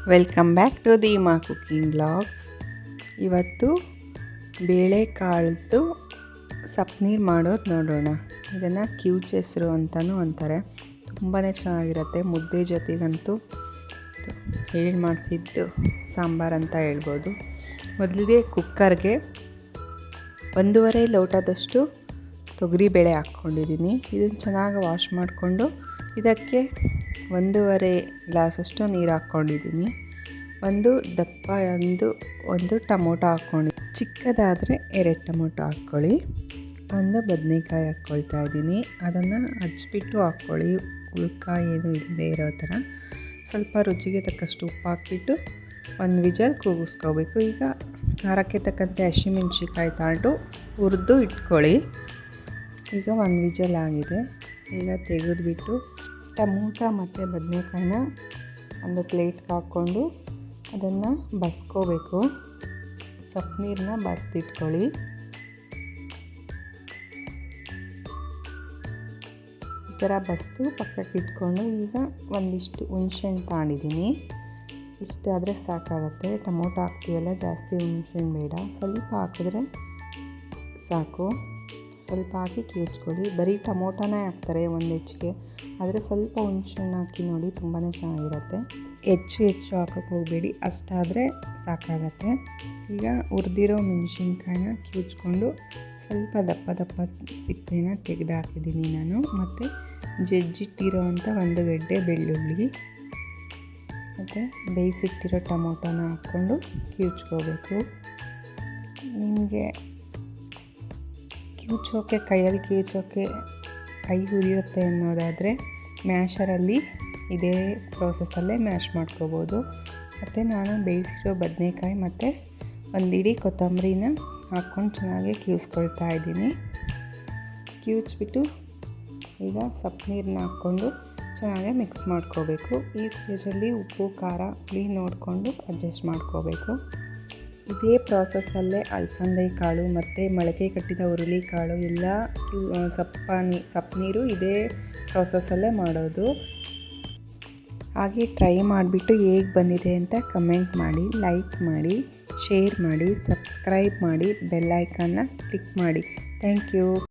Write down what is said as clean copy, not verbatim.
Welcome back to the ಮಾ cooking vlogs. ಇವತ್ತು ಬೇಳೆಕಾಳದ್ದು ಸಪ್ಪನೀರು ಮಾಡೋದು ನೋಡೋಣ. ಇದನ್ನು ಕ್ಯೂಚ್ ಹೆಸರು ಅಂತಲೂ ಅಂತಾರೆ. ತುಂಬಾ ಚೆನ್ನಾಗಿರುತ್ತೆ. ಮುದ್ದೆ ಜೊತೆಗಂತೂ ಹೇಳಿ ಮಾಡಿಸಿದ್ದು ಸಾಂಬಾರು ಅಂತ ಹೇಳ್ಬೋದು. ಮೊದಲಿಗೆ ಕುಕ್ಕರ್ಗೆ 1.5 ಲೋಟದಷ್ಟು ತೊಗರಿಬೇಳೆ ಹಾಕ್ಕೊಂಡಿದ್ದೀನಿ. ಇದನ್ನು ಚೆನ್ನಾಗಿ ವಾಶ್ ಮಾಡಿಕೊಂಡು ಇದಕ್ಕೆ 1.5 ಗ್ಲಾಸಷ್ಟು ನೀರು ಹಾಕ್ಕೊಂಡಿದ್ದೀನಿ. ಒಂದು ಟೊಮೊಟೊ ಹಾಕ್ಕೊಂಡಿದ್ದೀನಿ. ಚಿಕ್ಕದಾದರೆ 2 ಟೊಮೊಟೊ ಹಾಕ್ಕೊಳ್ಳಿ. ಒಂದು ಬದನೆಕಾಯಿ ಹಾಕ್ಕೊಳ್ತಾ ಇದ್ದೀನಿ. ಅದನ್ನು ಹಚ್ಬಿಟ್ಟು ಹಾಕ್ಕೊಳ್ಳಿ, ಉಳ್ಕಾಯಿ ಏನು ಇಲ್ಲದೆ ಇರೋ ಥರ. ಸ್ವಲ್ಪ ರುಚಿಗೆ ತಕ್ಕಷ್ಟು ಉಪ್ಪು ಹಾಕ್ಬಿಟ್ಟು 1 ವಿಜಲ್ ಕೂಗಿಸ್ಕೋಬೇಕು. ಈಗ ಖಾರಕ್ಕೆ ತಕ್ಕಂತೆ ಹಸಿಮೆಣ್ಸಿಕಾಯಿ ತಗೊಂಡು ಹುರಿದು ಇಟ್ಕೊಳ್ಳಿ. ಈಗ 1 ವಿಜಲ್ ಆಗಿದೆ. ಈಗ ತೆಗೆದುಬಿಟ್ಟು ಟೊಮೊಟೊ ಮತ್ತು ಬದನೆಕಾಯಿನ ಒಂದು ಪ್ಲೇಟ್ಗೆ ಹಾಕ್ಕೊಂಡು ಅದನ್ನು ಬಸ್ಕೋಬೇಕು. ಸಪ್ಪನೀರನ್ನ ಬಸ್ದಿಟ್ಕೊಳ್ಳಿ. ಈ ಥರ ಬಸ್ದು ಪಕ್ಕಕ್ಕೆ ಇಟ್ಕೊಂಡು ಈಗ ಒಂದಿಷ್ಟು ಹುಣಸೆಹಣ್ಣು ತಗೊಂಡಿದ್ದೀನಿ. ಇಷ್ಟಾದರೆ ಸಾಕಾಗುತ್ತೆ. ಟೊಮೊಟೊ ಹಾಕ್ತೀವಲ್ಲ, ಜಾಸ್ತಿ ಹುಣಸೆಹಣ್ಣು ಬೇಡ, ಸ್ವಲ್ಪ ಹಾಕಿದ್ರೆ ಸಾಕು. ಸ್ವಲ್ಪ ಹಾಕಿ ಕಿವುಚ್ಕೊಳ್ಳಿ. ಬರೀ ಟೊಮೊಟೊನೇ ಹಾಕ್ತಾರೆ ಒಂದು ಹೆಚ್ಚಿಗೆ, ಆದರೆ ಸ್ವಲ್ಪ ಹುಣಸೆಹಣ್ಣು ಹಾಕಿ ನೋಡಿ, ತುಂಬಾ ಚೆನ್ನಾಗಿರುತ್ತೆ. ಹೆಚ್ಚು ಹಾಕೋಕ್ಕೆ ಹೋಗಬೇಡಿ, ಅಷ್ಟಾದರೆ ಸಾಕಾಗತ್ತೆ. ಈಗ ಹುರಿದಿರೋ ಮೆಣಸಿನ್ಕಾಯಿನ ಕಿವುಚ್ಕೊಂಡು ಸ್ವಲ್ಪ ದಪ್ಪ ಸಿಪ್ಪೆನ ತೆಗೆದು ಹಾಕಿದ್ದೀನಿ ನಾನು. ಮತ್ತು ಜಜ್ಜಿಟ್ಟಿರೋ ಅಂಥ 1 ಗೆಡ್ಡೆ ಬೆಳ್ಳುಳ್ಳಿ ಮತ್ತು ಬೇಯಿಸಿಟ್ಟಿರೋ ಟೊಮೊಟೊನ ಹಾಕ್ಕೊಂಡು ಕಿವುಚ್ಕೋಬೇಕು. ನಿಮಗೆ ಕೈಯಲ್ಲಿ ಕಿವುಚೋಕ್ಕೆ ಕೈ ಉರಿಯುತ್ತೆ ಅನ್ನೋದಾದರೆ ಮ್ಯಾಶರಲ್ಲಿ ಇದೇ ಪ್ರೋಸೆಸ್ಸಲ್ಲೇ ಮ್ಯಾಶ್ ಮಾಡ್ಕೋಬೋದು. ಮತ್ತು ನಾನು ಬೇಯಿಸಿರೋ ಬದನೆಕಾಯಿ ಮತ್ತು 1 ಇಡೀ ಕೊತ್ತಂಬರಿನ ಹಾಕ್ಕೊಂಡು ಚೆನ್ನಾಗಿ ಕಿವುಚ್ಕೊಳ್ತಾ ಇದ್ದೀನಿ. ಕಿವುಚ್ಬಿಟ್ಟು ಈಗ ಸಪ್ಪನೀರನ್ನ ಹಾಕ್ಕೊಂಡು ಚೆನ್ನಾಗಿ ಮಿಕ್ಸ್ ಮಾಡ್ಕೋಬೇಕು. ಈ ಸ್ಟೇಜಲ್ಲಿ ಉಪ್ಪು ಖಾರ ಹುಳಿ ನೋಡಿಕೊಂಡು ಅಡ್ಜಸ್ಟ್ ಮಾಡ್ಕೋಬೇಕು. ಇದೇ ಪ್ರಾಸೆಸ್ಸಲ್ಲೇ ಅಲಸಂದೆ ಕಾಳು ಮತ್ತು ಮೊಳಕೆ ಕಟ್ಟಿದ ಹುರುಳಿಕಾಳು ಎಲ್ಲ ಸಪ್ಪನೀರು ಇದೇ ಪ್ರಾಸೆಸ್ಸಲ್ಲೇ ಮಾಡೋದು. ಹಾಗೆ ಟ್ರೈ ಮಾಡಿಬಿಟ್ಟು ಹೇಗೆ ಬಂದಿದೆ ಅಂತ ಕಮೆಂಟ್ ಮಾಡಿ, ಲೈಕ್ ಮಾಡಿ, ಶೇರ್ ಮಾಡಿ, ಸಬ್ಸ್ಕ್ರೈಬ್ ಮಾಡಿ, ಬೆಲ್ ಐಕಾನ್ನ ಕ್ಲಿಕ್ ಮಾಡಿ. Thank you.